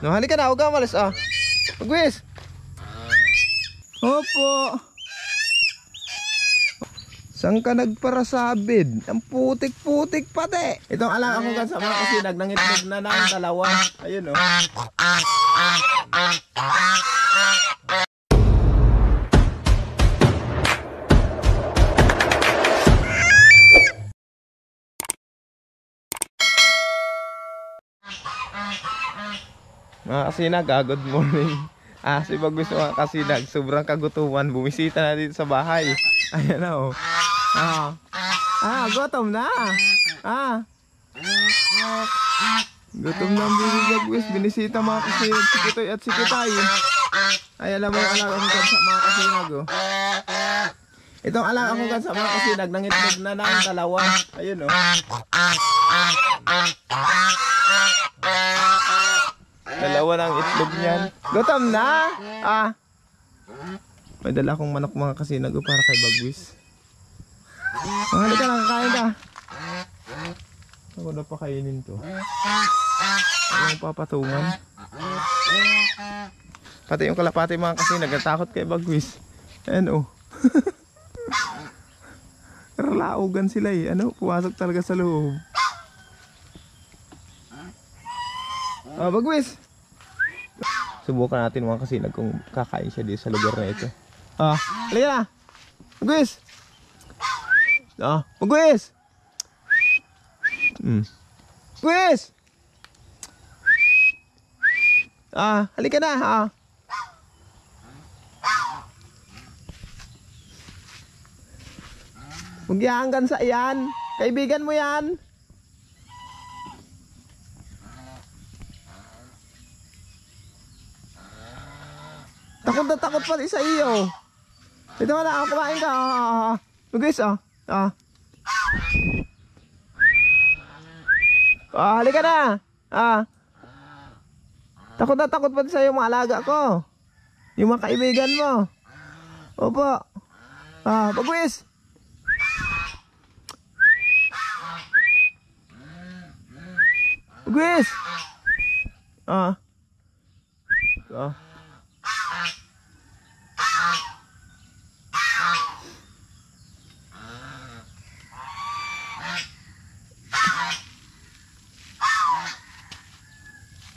No, halika na, huwag ka malis. Magwis. Opo. Saan ka nagparasabid? Ang putik-putik pati. Itong alaga ko sa mga kasinag, nangitlog na ng dalawa. Ayun o. Mga kasinag, good morning. Si Bagwis mga kasinag, sobrang kagutuman. Bumisita na dito sa bahay. Ayan na o. Gutom na. Gutom na ang Bibi Bagwis. Binisita mga kasinag, si Kitoy at si Kitay. Ayan na mga alaga ko sa mga kasinag o. Itong alaga ko sa mga kasinag, nangitlog na ng dalawa. Ayun o. Dalawa ng itlog niyan. Gutom na. May dala akong manok mga kasinag para kay Bagwis. Halika na, kakain ka. Ako na pakainin to. Yung papatungan. Pati yung kalapati mga kasinag, natakot kay Bagwis. Ayan o. Karalaugan sila eh. Pumasok talaga sa loob. Bagwis. Subukan natin mga kasinag kung kakain siya dito sa lugar na ito. Halika na. Bagwis. Bagwis. Bagwis. Halika na. Magyanggan sa iyan. Kaibigan mo yan. Takot na takot pa sa iyo. Ito na, kumain ka. Bagwis, halika na. Takot na takot pa sa iyo mga alaga ko. Yung mga kaibigan mo. Opo. Bagwis. Bagwis.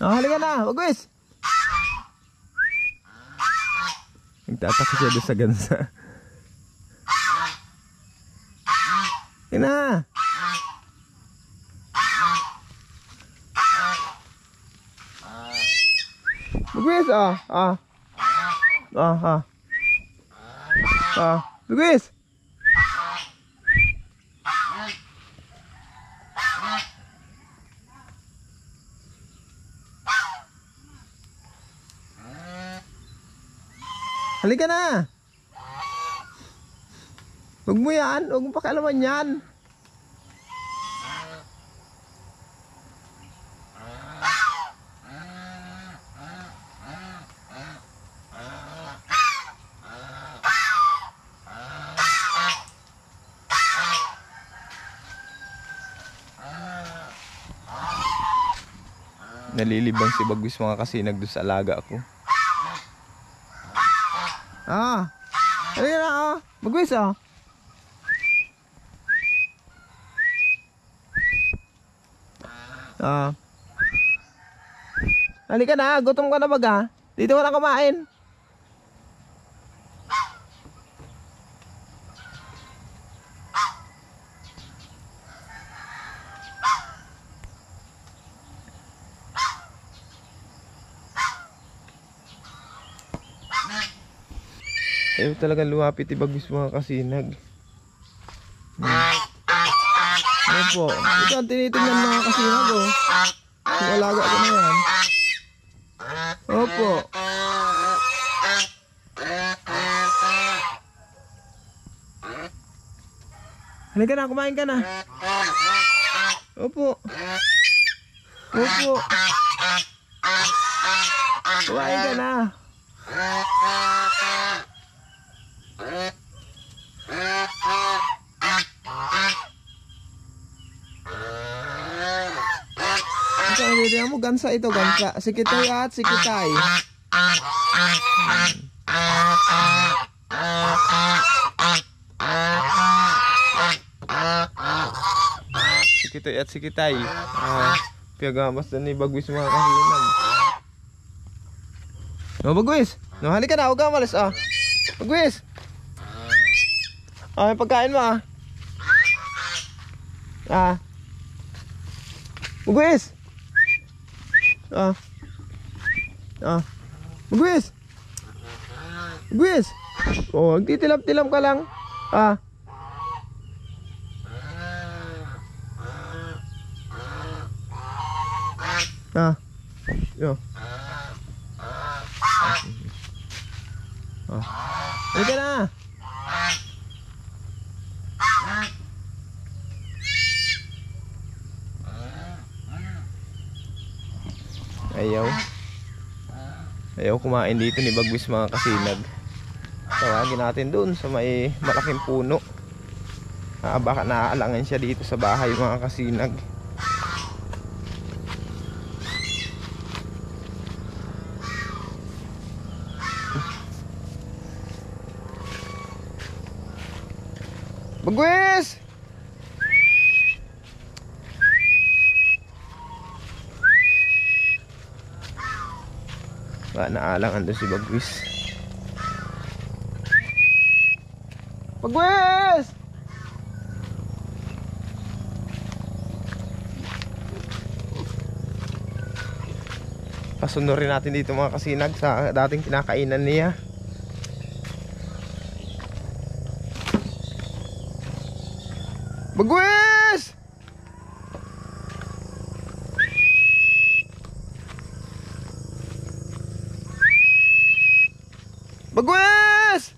Halika na, Bagwis. Nagtatakot siya doon sa gansa. Halika na. Bagwis, Bagwis. Halika na. Huwag mo yan. Huwag mo pakialaman yan. Nalilibang si Bagwis mga kasinag doon sa alaga ko. Halika na, Bagwis, halika na, gutom ka na baga. Dito ka na kumain. Ayaw talagang lumapit si Bagwis mga kasinag. Ano po? Ito ang tinitingnan mga kasinag o. Yung alaga ko na yan. Opo. Halika na, kumain ka na. Opo. Opo. Kumain ka na. Ito Tingnan mo, gansa ito, gansa. Si Kitoy at si Kitay. Si Kitoy at si Kitay. Piyagamas na ni Bagwis mga kasinag. No, Bagwis. No, halika na, huwag ka malis Bagwis. May pagkain mo Bagwis. Bagwis. Bagwis. Titilap-tilap ka lang. Yo. Halika na. Ayaw kumain dito ni Bagwis mga kasinag. Tawagin natin doon sa may malaking puno. Baka naaalangan siya dito sa bahay mga kasinag. Bagwis! Naalangan doon si Bagwis. Bagwis! Pasunurin natin dito mga kasinag sa dating kinakainan niya. Bagwis! Bagwis!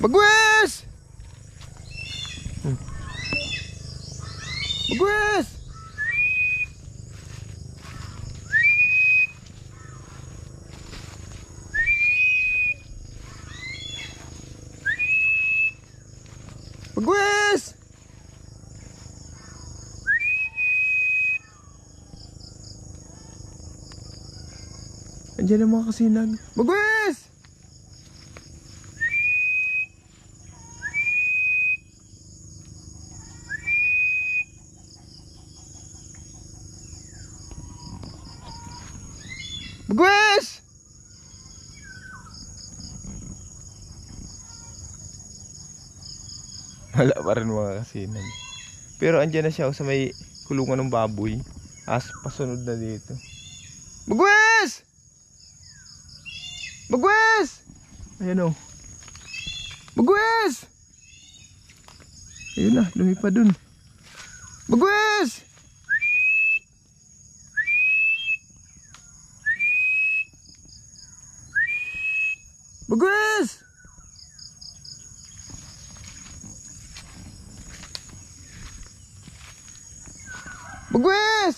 Bagwis! Bagwis! Bagwis! Andiyan ang mga kasinag. Bagwis! Bagwis! Wala pa rin mga kasinag. Pero andyan na siya sa may kulungan ng baboy. Pasunod na dito. Bagwis! Bagwis! Ayan Bagwis! Ayun na, lumipad dun. Bagwis! Bagwis! Bagwis!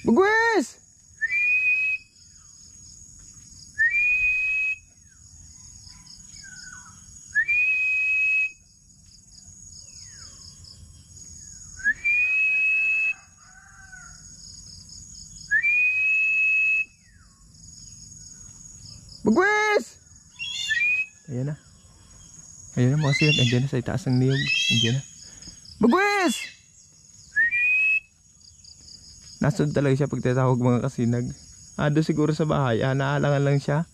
Bagwis! Bagwis! Ayan na. Ayan na mga silag. Andiyan na sa itaas ng niyog. Andiyan na. Bagwis! Nasod talaga siya pag tatawag mga kasinag. Doon siguro sa bahay. Naalangan lang siya.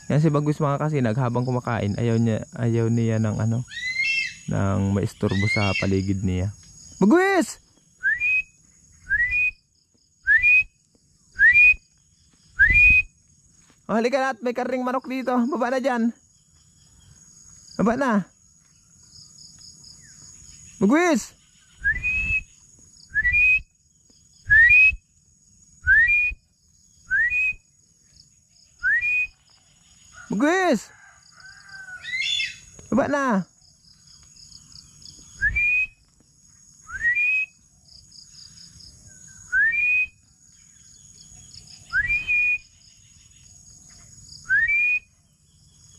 Yan si Bagwis mga kasinag habang kumakain. Ayaw niya ng ng maisturbo sa paligid niya. Bagwis! Halika na at may karning manok dito. Baba na dyan. Baba na. Bagwis! Bagwis! Baba na.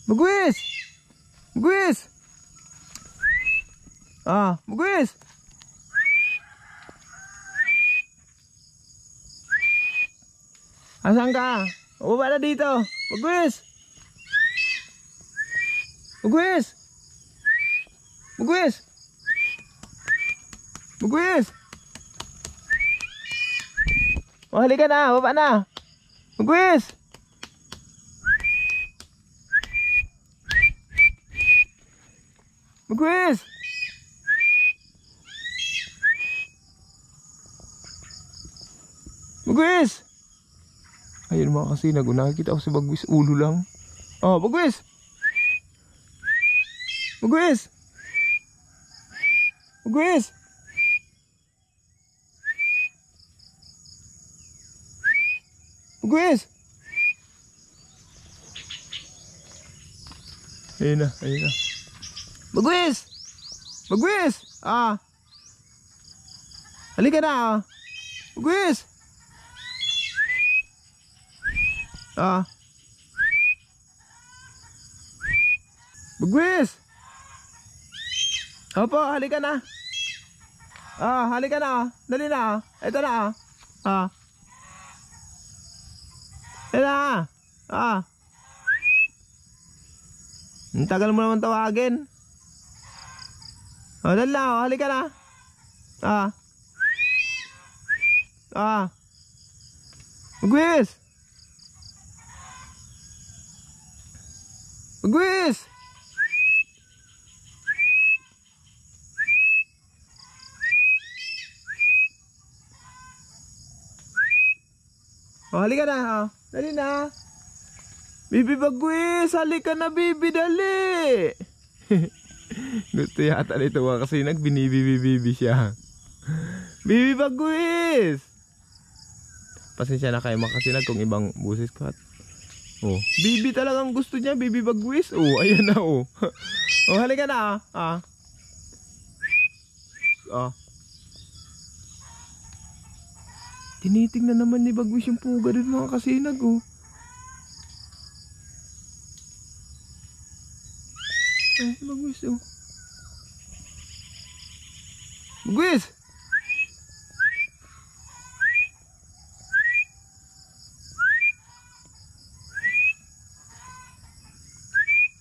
Bagwis! Bagwis! Bagwis! Asan ka? Baba na dito. Bagwis! Bagwis! Bagwis! Bagwis! Halika na, baba na. Bagwis! Bagwis! Bagwis! Ayun mga kasinag, nakikita ako si Bagwis, ulo lang. Bagwis! Bagwis! Bagwis! Bagwis! Ayun na, ayun na. Bagwis! Bagwis! Halika na. Bagwis! Bagwis! Opo, halika na. Halika na. Dali na. Ito na. Ito na. Ang tagal mo naman tawagin. Dali na. Halika na. Bagwis! Bagwis! Halika na. Dali na. Bibi Bagwis, halika na bibi, dali. Gusto yata nito kasi nagbinibibibibi siya. Bibi Bagwis. Pasensya na kayo mga kasinag kung ibang busis ko at bibi talagang gusto niya, Bibi Bagwis. Ayan na. Halika na. Tinitingnan naman ni Bagwis yung puga dun mga kasinag. Bagwis. Bagwis!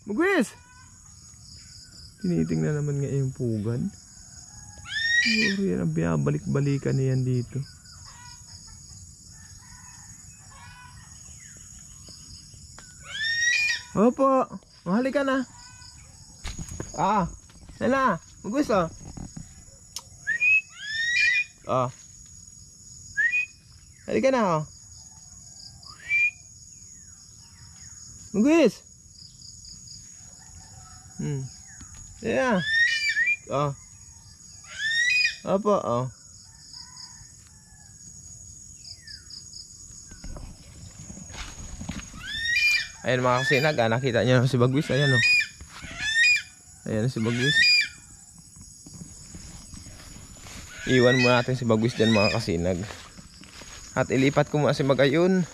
Bagwis! Tinitingnan naman nga yung pugan. Siguro yan ang binabalik-balikan niyan dito. Opo, halika na. Nala, Bagwis halika na. Bagwis. Yeah. Opo. Ayan mga kasinag, nakita niyo si Bagwis. Ayan ayan si Bagwis. Iwan mo natin si Bagwis dyan mga kasinag. At ilipat ko muna si Magayon.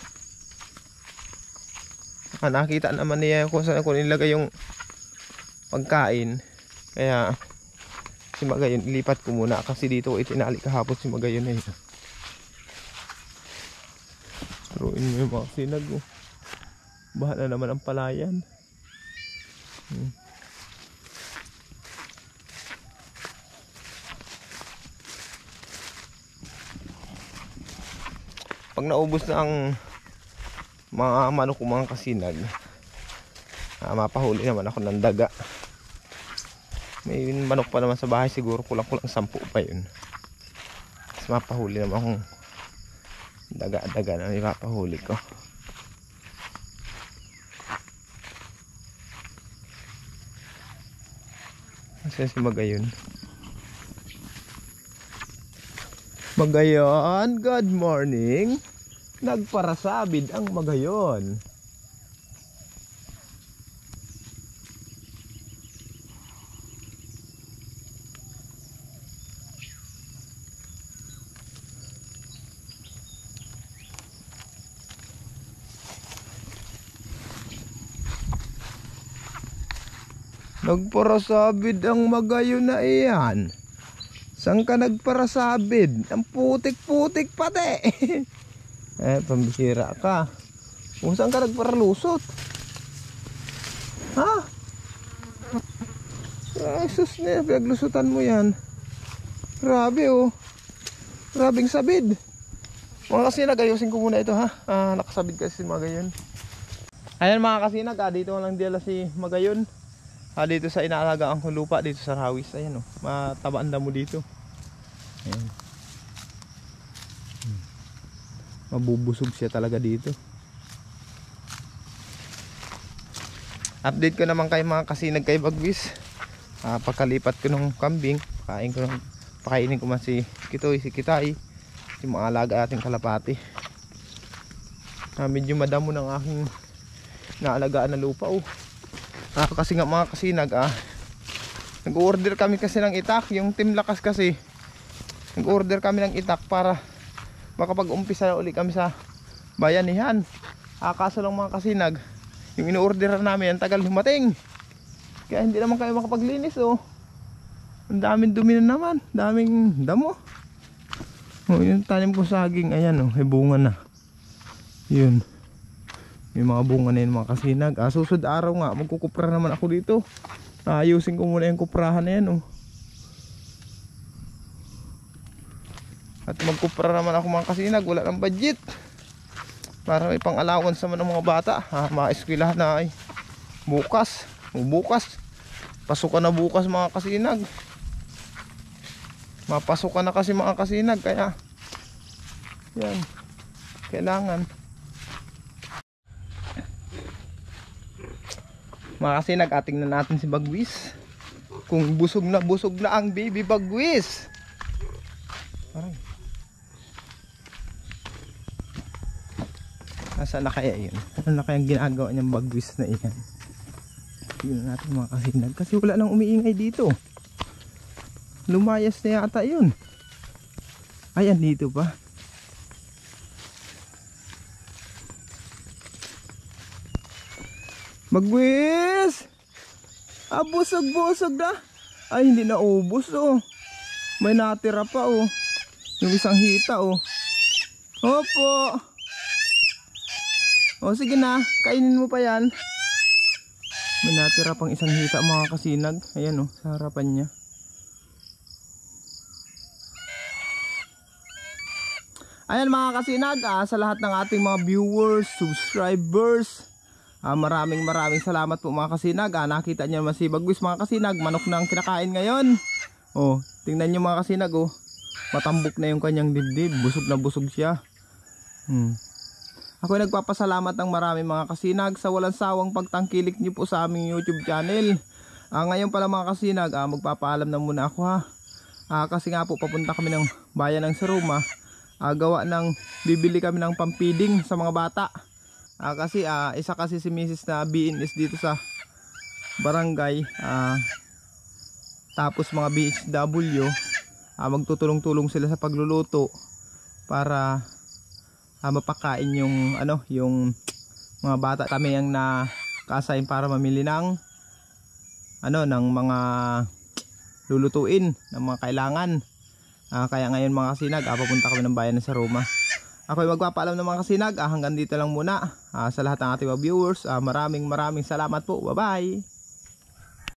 Nakita naman niya kung saan ako nilagay yung pagkain. Kaya si Magayon ilipat ko muna kasi dito itinali kahapon si Magayon na yun. Turuin mo yung mga kasinag. Bahala naman ang palayan. Pag naubos na ang mga manok ko mga kasinag, mapahuli naman ako ng daga. May manok pa naman sa bahay, siguro kulang 10 pa yun. Mas mapahuli naman akong daga na ipapahuli ko. Kasi si Magayon. Magayon, good morning. Nagparasabid ang Magayon. Nagparasabid ang magayon na iyan. Saan ka nagparasabid? Ang putik-putik pati. Pambihira ka. Kung saan ka nagparalusot? Ha? Ay, sus na, pinaglusutan mo yan. Grabe oh. Grabing sabid. Mga kasinag, ayusin ko muna ito ha. Nakasabid kasi si Magayon. Ayan mga kasinag, dito lang dila si Magayon. Dito sa inaalagaan kong lupa, dito sa Rawis. Ayan oh, matabaan damo dito. Ayan. Mabubusog siya talaga dito. Update ko naman kay mga kasinag kay Bagwis. Pagkalipat ko ng kambing, pakainin ko man si Kitoy, si Kitay, yung mga alaga ating kalapati. Medyo madamo ng aking naalagaan na lupa oh. Kasi nga mga kasinag nag-order kami kasi ng itak. Yung Team Lakas kasi nag-order kami ng itak para makapag-umpisa uli kami sa bayanihan. Kaso lang mga kasinag, yung in-orderan namin ang tagal dumating, kaya hindi naman kayo makapaglinis oh. Ang daming dumi na naman, daming damo. Yung tanim ko saging, ayan oh, may bunga na. Yun, may mga bunga na yun mga kasinag. Susunod araw nga magkukupra naman ako dito. Ayusin ko muna yung kuprahan na yan oh. At magkupra naman ako mga kasinag, wala ng budget para may pang allowance naman ng mga bata. Mga-eskwelahan na ay bukas. Bukas pasukan na bukas mga kasinag. Mapasukan na kasi mga kasinag, kaya yan, kailangan. Mga kasinag, ating na natin si Bagwis kung busog na ang baby Bagwis. Aray. Nasaan na kaya yun? Ano na kayang ginagawa niyang Bagwis na iyan? Tignan natin mga kasinag, kasi wala nang umiingay dito. Lumayas na yata yun. Ayan, dito pa. Bagwis! Busog-busog na. Ay, hindi na ubos oh. May natira pa oh. Yung isang hita oh. Opo. O sige na, kainin mo pa yan. May natira pang isang hita mga kasinag. Ayan oh, sa harapan niya. Ayan mga kasinag, sa lahat ng ating mga viewers, subscribers, maraming salamat po mga kasinag. Nakita niyo naman si Bagwis mga kasinag, manok na ang kinakain ngayon. Oh, tingnan niyo mga kasinag oh. Matambok na yung kanyang dibdib, busog na busog siya. Ako ay nagpapasalamat ng marami mga kasinag sa walang sawang pagtangkilik niyo po sa aming YouTube channel. Ngayon pala mga kasinag, magpapaalam na muna ako ha. Kasi nga po papunta kami ng bayan ng Saruma. Gawa ng bibili kami ng pampiding sa mga bata. Kasi isa kasi si Mrs. na BNS dito sa barangay. Tapos mga BHW, magtutulong-tulong sila sa pagluluto para mapakain yung yung mga bata. Kami ang nakasign para mamili ng ng mga lulutuin, ng mga kailangan. Kaya ngayon mga kasinag, papunta kami ng bayan ng Saruma. Ako ay magpapaalam ng mga kasinag, hanggang dito lang muna. Sa lahat ng ating viewers, maraming salamat po. Bye bye.